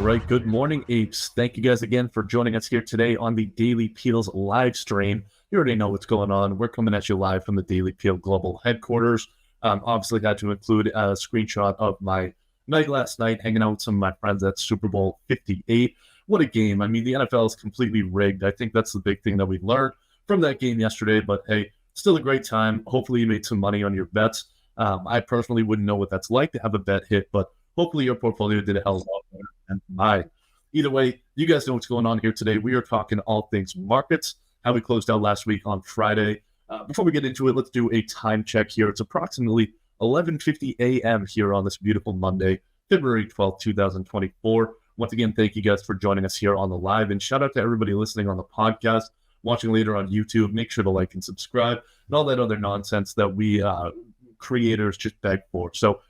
right. Good morning, apes. Thank you guys again for joining us here today on the Daily Peel's live stream. You already know what's going on. We're coming at you live from the Daily Peel Global headquarters. Obviously, had to include a screenshot of my night last night, hanging out with some of my friends at Super Bowl 58. What a game. I mean, the NFL is completely rigged. I think that's the big thing that we learned from that game yesterday. But hey, still a great time. Hopefully, you made some money on your bets. I personally wouldn't know what that's like to have a bet hit, but hopefully your portfolio did a hell of a lot better than mine. Either way, you guys know what's going on here today. We are talking all things markets, how we closed out last week on Friday. Before we get into it, let's do a time check here. It's approximately 11:50 a.m. here on this beautiful Monday, February 12th, 2024. Once again, thank you guys for joining us here on the live, and shout out to everybody listening on the podcast, watching later on YouTube. Make sure to like and subscribe, and all that other nonsense that we creators just beg for. So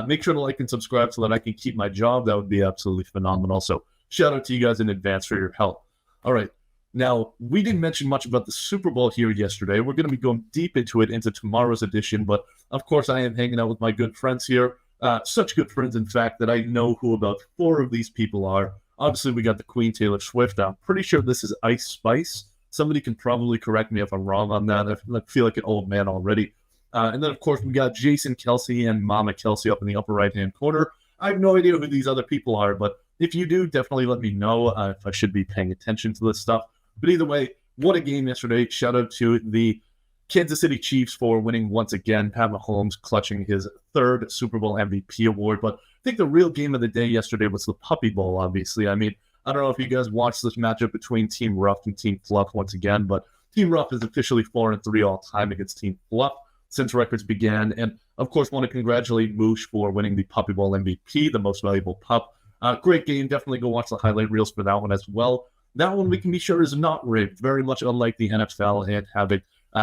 make sure to like and subscribe so that I can keep my job. That would be absolutely phenomenal. So shout out to you guys in advance for your help. All right. Now, we didn't mention much about the Super Bowl here yesterday. We're going to be going deep into it into tomorrow's edition. But, of course, I am hanging out with my good friends here. Such good friends, in fact, that I know who about 4 of these people are. Obviously, we got the Queen Taylor Swift. I'm pretty sure this is Ice Spice. Somebody can probably correct me if I'm wrong on that. I feel like an old man already. And then, of course, we got Jason Kelsey and Mama Kelsey up in the upper right-hand corner. I have no idea who these other people are, but if you do, definitely let me know if I should be paying attention to this stuff. But either way, what a game yesterday. Shout out to the Kansas City Chiefs for winning once again. Pat Mahomes clutching his 3rd Super Bowl MVP award. But I think the real game of the day yesterday was the Puppy Bowl, obviously. I mean, I don't know if you guys watched this matchup between Team Ruff and Team Fluff once again, but Team Ruff is officially 4-3 all time against Team Fluff since records began. And, of course, want to congratulate Moosh for winning the Puppy Bowl MVP, the most valuable pup. Great game. Definitely go watch the highlight reels for that one as well. That one we can be sure is not rigged, very much unlike the NFL and having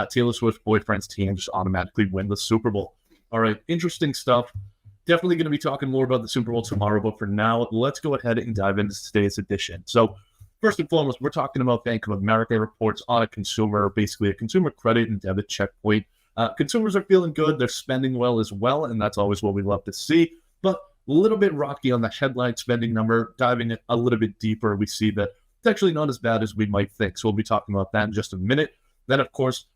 Taylor Swift's boyfriend's team just automatically win the Super Bowl. All right, interesting stuff. Definitely going to be talking more about the Super Bowl tomorrow, but for now, let's go ahead and dive into today's edition. So, first and foremost, we're talking about Bank of America reports on a consumer, basically a consumer credit and debit checkpoint. Consumers are feeling good. They're spending well as well, and that's always what we love to see. But a little bit rocky on the headline spending number. Diving a little bit deeper, we see that it's actually not as bad as we might think. So we'll be talking about that in just a minute. Then, of course,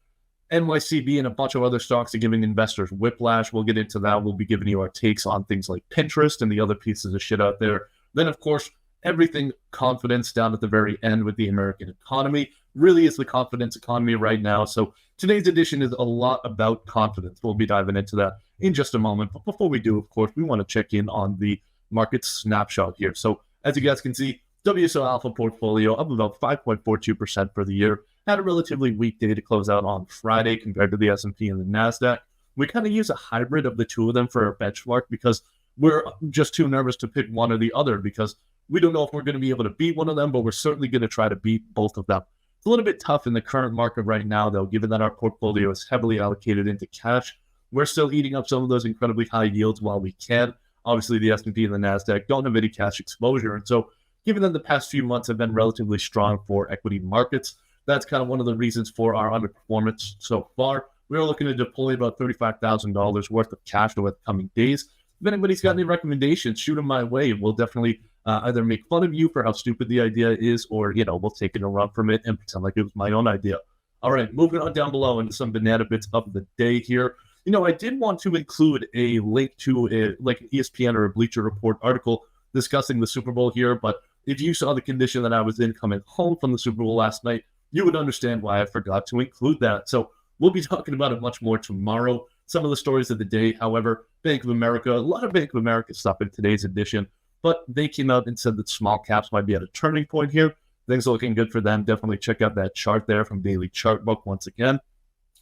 NYCB and a bunch of other stocks are giving investors whiplash. We'll get into that. We'll be giving you our takes on things like Pinterest and the other pieces of shit out there. Then, of course, everything confidence down at the very end with the American economy. Really is the confidence economy right now. So today's edition is a lot about confidence. We'll be diving into that in just a moment. But before we do, of course, we want to check in on the market snapshot here. So as you guys can see, WSO Alpha portfolio up about 5.42% for the year. Had a relatively weak day to close out on Friday compared to the S&P and the NASDAQ. We kind of use a hybrid of the two of them for our benchmark because we're just too nervous to pick one or the other because we don't know if we're going to be able to beat one of them, but we're certainly going to try to beat both of them. It's a little bit tough in the current market right now, though, given that our portfolio is heavily allocated into cash. We're still eating up some of those incredibly high yields while we can. Obviously, the S&P and the NASDAQ don't have any cash exposure. And so given that the past few months have been relatively strong for equity markets, that's kind of one of the reasons for our underperformance so far. We're looking to deploy about $35,000 worth of cash over the coming days. If anybody's got any recommendations, shoot them my way. We'll definitely either make fun of you for how stupid the idea is, or, we'll take it and run from it and pretend like it was my own idea. All right, moving on down below into some banana bits of the day here. I did want to include a link to an ESPN or a Bleacher Report article discussing the Super Bowl here, but if you saw the condition that I was in coming home from the Super Bowl last night, you would understand why I forgot to include that. So we'll be talking about it much more tomorrow. Some of the stories of the day, however, Bank of America, a lot of Bank of America stuff in today's edition, but they came out and said that small caps might be at a turning point here. Things are looking good for them. Definitely check out that chart there from Daily Chartbook once again.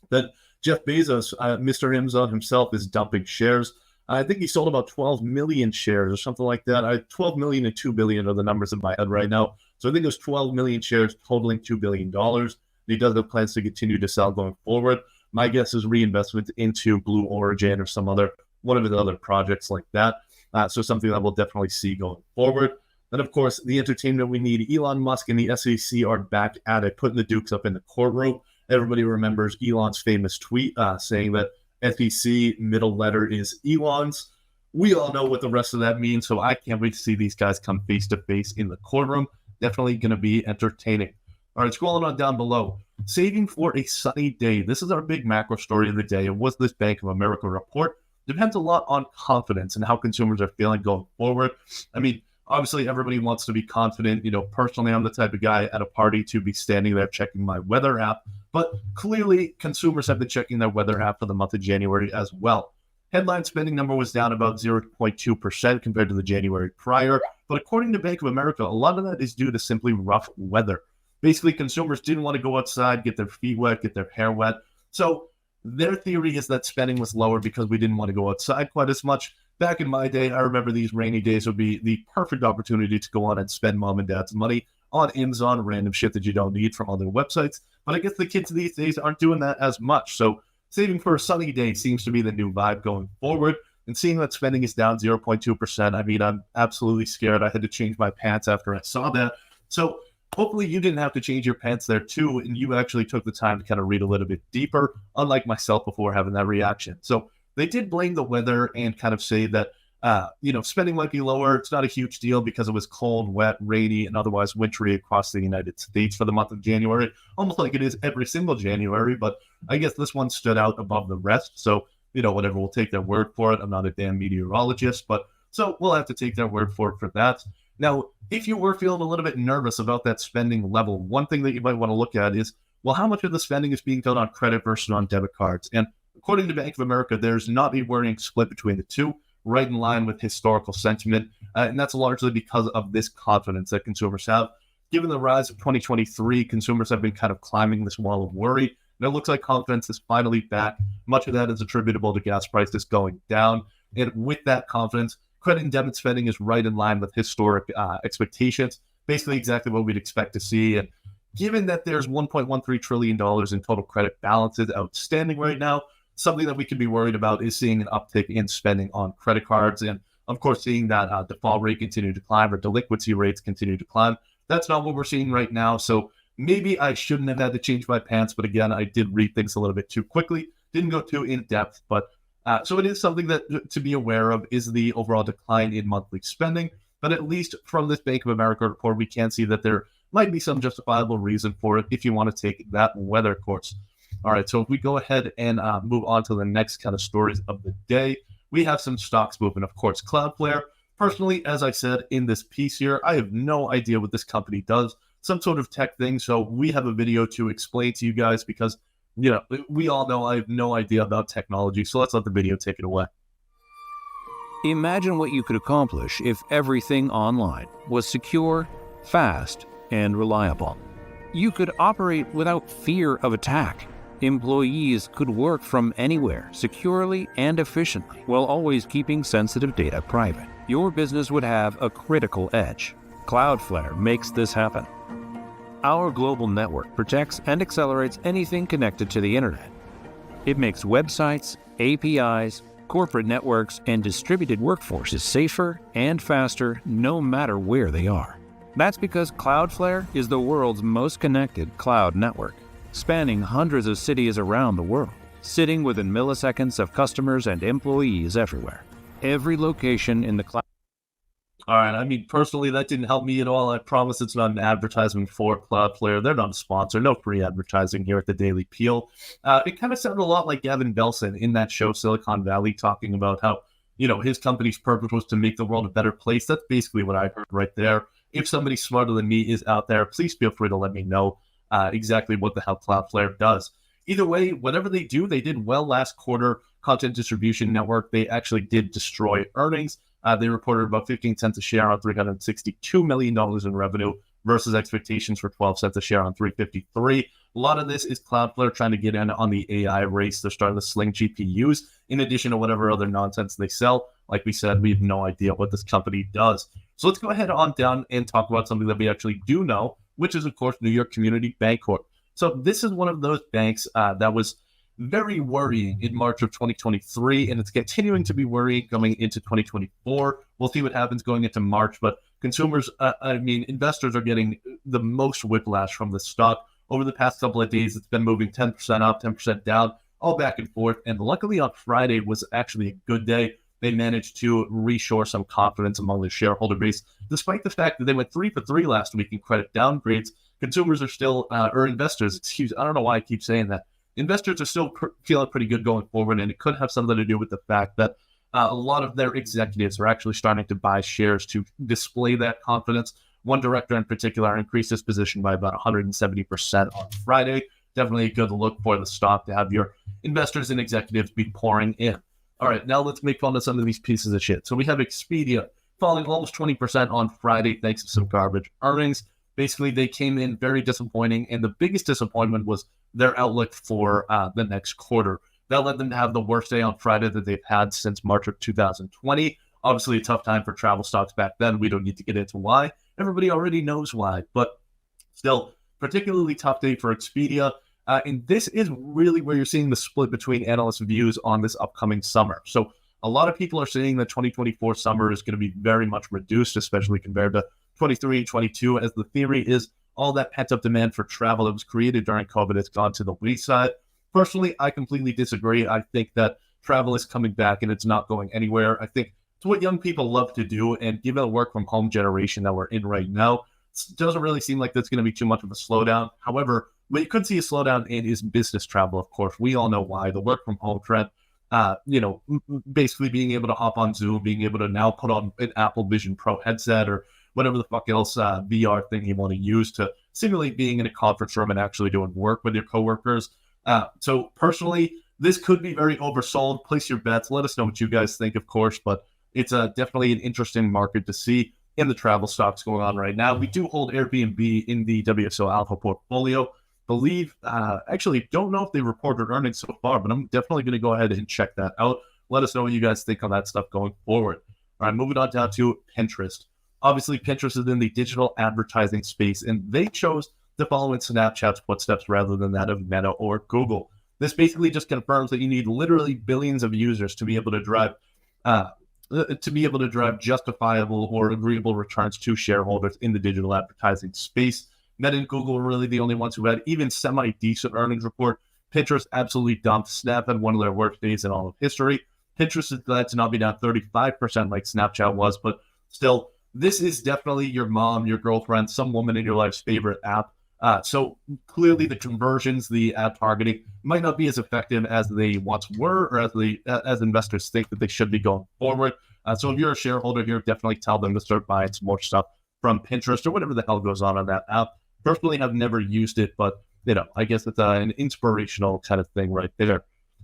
Then Jeff Bezos, Mr. Amazon himself, is dumping shares. I think he sold about 12 million shares or something like that. 12 million and 2 billion are the numbers in my head right now. So I think it was 12 million shares totaling $2 billion. He does have plans to continue to sell going forward. My guess is reinvestment into Blue Origin or one of his other projects like that. So something that we'll definitely see going forward. Then, of course, the entertainment we need. Elon Musk and the SEC are back at it, putting the Dukes up in the courtroom. Everybody remembers Elon's famous tweet saying that SEC middle letter is Elon's. we all know what the rest of that means, so I can't wait to see these guys come face to face in the courtroom. Definitely going to be entertaining. All right, scrolling on down below. Saving for a sunny day. This is our big macro story of the day. And what's this Bank of America report? Depends a lot on confidence and how consumers are feeling going forward. I mean, obviously, everybody wants to be confident. Personally, I'm the type of guy at a party to be standing there checking my weather app. But clearly, consumers have been checking their weather app for the month of January as well. Headline spending number was down about 0.2% compared to the January prior. But according to Bank of America, a lot of that is due to simply rough weather. Basically, consumers didn't want to go outside, get their feet wet, get their hair wet. So their theory is that spending was lower because we didn't want to go outside quite as much. Back in my day, I remember these rainy days would be the perfect opportunity to go on and spend mom and dad's money on Amazon, random shit that you don't need from other websites. But I guess the kids these days aren't doing that as much. So saving for a sunny day seems to be the new vibe going forward. And seeing that spending is down 0.2%, I mean, I'm absolutely scared. I had to change my pants after I saw that. So hopefully you didn't have to change your pants there too, and you actually took the time to kind of read a little bit deeper, unlike myself before having that reaction. So they did blame the weather and kind of say that, spending might be lower. It's not a huge deal because it was cold, wet, rainy, and otherwise wintry across the United States for the month of January, almost like it is every single January. But I guess this one stood out above the rest. So, whatever, we'll take their word for it. I'm not a damn meteorologist, but so we'll have to take their word for it for that. Now, if you were feeling a little bit nervous about that spending level, one thing that you might want to look at is, well, how much of the spending is being done on credit versus on debit cards? And according to Bank of America, there's not a worrying split between the two, right in line with historical sentiment. And that's largely because of this confidence that consumers have. Given the rise of 2023, consumers have been kind of climbing this wall of worry. And it looks like confidence is finally back. Much of that is attributable to gas prices going down. And with that confidence, credit and debit spending is right in line with historic expectations, basically exactly what we'd expect to see. And given that there's $1.13 trillion in total credit balances outstanding right now, something that we could be worried about is seeing an uptick in spending on credit cards. And of course, seeing that default rate continue to climb or delinquency rates continue to climb. That's not what we're seeing right now. So maybe I shouldn't have had to change my pants. But again, I did read things a little bit too quickly. Didn't go too in depth, but so it is something that to be aware of is the overall decline in monthly spending. But at least from this Bank of America report, we can see that there might be some justifiable reason for it if you want to take that weather course. All right, so if we go ahead and move on to the next kind of stories of the day, we have some stocks moving. Of course, Cloudflare. Personally, as I said in this piece here, I have no idea what this company does, some sort of tech thing. So we have a video to explain to you guys because, we all know I have no idea about technology. So let's let the video take it away. Imagine what you could accomplish if everything online was secure, fast, and reliable. You could operate without fear of attack. Employees could work from anywhere securely and efficiently while always keeping sensitive data private. Your business would have a critical edge. Cloudflare makes this happen. Our global network protects and accelerates anything connected to the internet. It makes websites, APIs, corporate networks, and distributed workforces safer and faster no matter where they are. That's because Cloudflare is the world's most connected cloud network, spanning hundreds of cities around the world, sitting within milliseconds of customers and employees everywhere. Every location in the cloud. All right, I mean, personally, that didn't help me at all. I promise it's not an advertisement for Cloudflare. They're not a sponsor. No free advertising here at the Daily Peel. It kind of sounded a lot like Gavin Belson in that show Silicon Valley, talking about how, his company's purpose was to make the world a better place. That's basically what I heard right there. If somebody smarter than me is out there, please feel free to let me know exactly what the hell Cloudflare does. Either way, whatever they do, they did well last quarter. Content distribution network, they actually did destroy earnings. They reported about 15 cents a share on $362 million in revenue versus expectations for 12 cents a share on 353. A lot of this is Cloudflare trying to get in on the AI race. They're starting to sling GPUs in addition to whatever other nonsense they sell. Like we said, we have no idea what this company does. So let's go ahead on down and talk about something that we actually do know, which is, of course, New York Community Bancorp. So this is one of those banks that was very worrying in March of 2023, and it's continuing to be worrying going into 2024. We'll see what happens going into March, but consumers, investors are getting the most whiplash from the stock. Over the past couple of days, it's been moving 10% up, 10% down, all back and forth. And luckily on Friday was actually a good day. they managed to reshore some confidence among their shareholder base. Despite the fact that they went 3 for 3 last week in credit downgrades, consumers are still, or investors, I don't know why I keep saying that. Investors are still feeling pretty good going forward, and it could have something to do with the fact that a lot of their executives are actually starting to buy shares to display that confidence. One director in particular increased his position by about 170% on Friday. Definitely a good look for the stock to have your investors and executives be pouring in. All right, now let's make fun of some of these pieces of shit. So we have Expedia falling almost 20% on Friday thanks to some garbage earnings. Basically, they came in very disappointing, and the biggest disappointment was their outlook for the next quarter. That led them to have the worst day on Friday that they've had since March of 2020. Obviously, a tough time for travel stocks back then. We don't need to get into why. Everybody already knows why, but still, particularly tough day for Expedia. And this is really where you're seeing the split between analysts' views on this upcoming summer. So a lot of people are saying that 2024 summer is going to be very much reduced, especially compared to 23 and 22, as the theory is all that pent-up demand for travel that was created during COVID has gone to the wayside. Personally, I completely disagree. I think that travel is coming back and it's not going anywhere. I think it's what young people love to do, and given the work-from-home generation that we're in right now, it doesn't really seem like that's going to be too much of a slowdown. However, what you could see a slowdown in is business travel, of course. We all know why. The work-from-home trend, basically being able to hop on Zoom, being able to now put on an Apple Vision Pro headset or whatever the fuck else VR thing you want to use to simulate being in a conference room and actually doing work with your coworkers. So personally, this could be very oversold. Place your bets. Let us know what you guys think, of course, but it's definitely an interesting market to see in the travel stocks going on right now. We do hold Airbnb in the WSO Alpha portfolio. Actually don't know if they reported earnings so far, but I'm definitely going to go ahead and check that out. Let us know what you guys think on that stuff going forward. All right, moving on down to Pinterest. Obviously, Pinterest is in the digital advertising space, and they chose to follow in Snapchat's footsteps rather than that of Meta or Google. This basically just confirms that you need literally billions of users to be able to drive justifiable or agreeable returns to shareholders in the digital advertising space. Meta and Google were really the only ones who had even semi-decent earnings report. Pinterest absolutely dumped. Snap had one of their worst days in all of history. Pinterest is glad to not be down 35% like Snapchat was, but still, this is definitely your mom, your girlfriend, some woman in your life's favorite app. So clearly the conversions, the ad targeting might not be as effective as they once were, or as investors think that they should be going forward. So if you're a shareholder here, definitely tell them to start buying some more stuff from Pinterest or whatever the hell goes on that app. Personally, I've never used it, but I guess it's an inspirational kind of thing right there.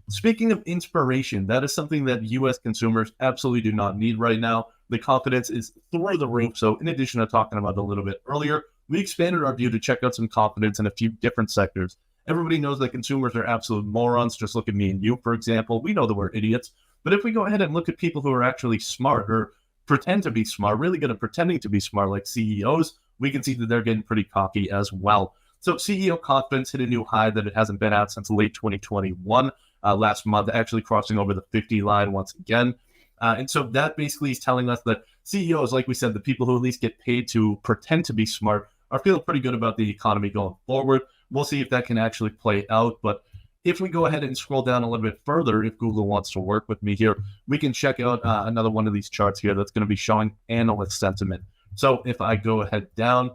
Speaking of inspiration, that is something that U.S. consumers absolutely do not need right now. The confidence is through the roof. So in addition to talking about it a little bit earlier, we expanded our view to check out some confidence in a few different sectors. Everybody knows that consumers are absolute morons. Just look at me and you, for example. We know that we're idiots. But if we go ahead and look at people who are actually smart or pretend to be smart, really good at pretending to be smart, like CEOs, we can see that they're getting pretty cocky as well. So CEO confidence hit a new high that it hasn't been at since late 2021. Last month, actually crossing over the 50 line once again. And so that basically is telling us that CEOs, like we said, the people who at least get paid to pretend to be smart, are feeling pretty good about the economy going forward. We'll see if that can actually play out. But if we go ahead and scroll down a little bit further, if Google wants to work with me here, we can check out another one of these charts here that's going to be showing analyst sentiment. So if I go ahead down,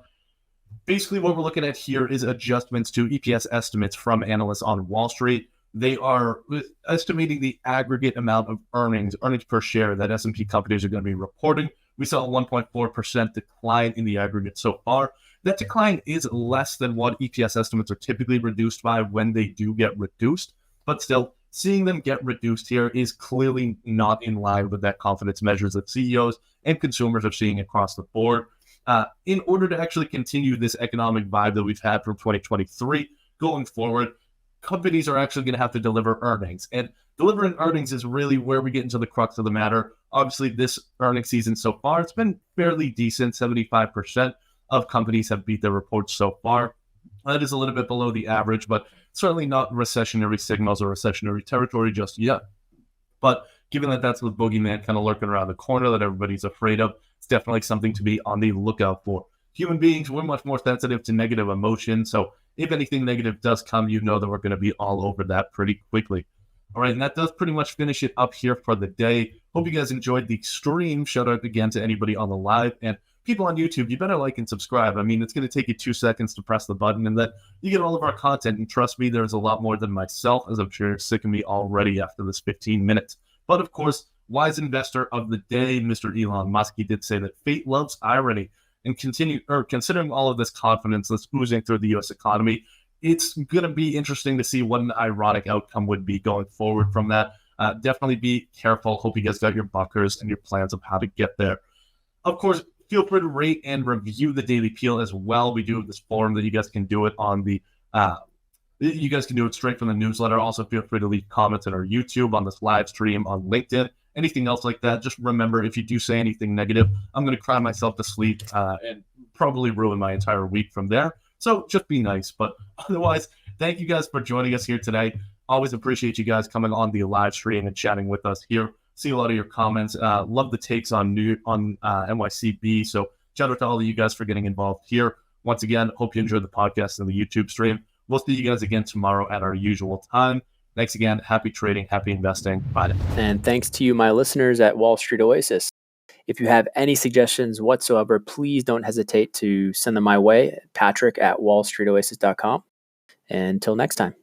basically what we're looking at here is adjustments to EPS estimates from analysts on Wall Street. They are estimating the aggregate amount of earnings per share that S&P companies are going to be reporting. We saw a 1.4% decline in the aggregate so far. That decline is less than what EPS estimates are typically reduced by when they do get reduced. But still, seeing them get reduced here is clearly not in line with that confidence measures that CEOs and consumers are seeing across the board. In order to actually continue this economic vibe that we've had from 2023 going forward, companies are actually going to have to deliver earnings. And delivering earnings is really where we get into the crux of the matter. Obviously, this earnings season so far, it's been fairly decent. 75% of companies have beat their reports so far. That is a little bit below the average, but certainly not recessionary signals or recessionary territory just yet. But given that that's the boogeyman kind of lurking around the corner that everybody's afraid of, it's definitely something to be on the lookout for. Human beings, we're much more sensitive to negative emotion. So if anything negative does come, you know that we're going to be all over that pretty quickly. All right, and that does pretty much finish it up here for the day. Hope you guys enjoyed the stream. Shout out again to anybody on the live, and people on YouTube, you better like and subscribe. I mean, it's going to take you 2 seconds to press the button, and then you get all of our content. And trust me, there's a lot more than myself, as I'm sure you're sick of me already after this 15 minutes. But of course, wise investor of the day, Mr. Elon Musk, he did say that fate loves irony. And considering all of this confidence that's oozing through the U.S. economy, it's going to be interesting to see what an ironic outcome would be going forward from that. Definitely be careful. Hope you guys got your bunkers and your plans of how to get there. Of course, feel free to rate and review the Daily Peel as well. We do have this forum that you guys can do it on the you guys can do it straight from the newsletter. Also, feel free to leave comments on our YouTube, on this live stream, on LinkedIn, anything else like that. Just remember, if you do say anything negative, I'm going to cry myself to sleep and probably ruin my entire week from there. So just be nice. But otherwise, thank you guys for joining us here today. Always appreciate you guys coming on the live stream and chatting with us here. See a lot of your comments. Love the takes on NYCB. So shout out to all of you guys for getting involved here. Once again, hope you enjoyed the podcast and the YouTube stream. We'll see you guys again tomorrow at our usual time. Thanks again. Happy trading. Happy investing. Bye. And thanks to you, my listeners at Wall Street Oasis. If you have any suggestions whatsoever, please don't hesitate to send them my way, patrick@wallstreetoasis.com. Until next time.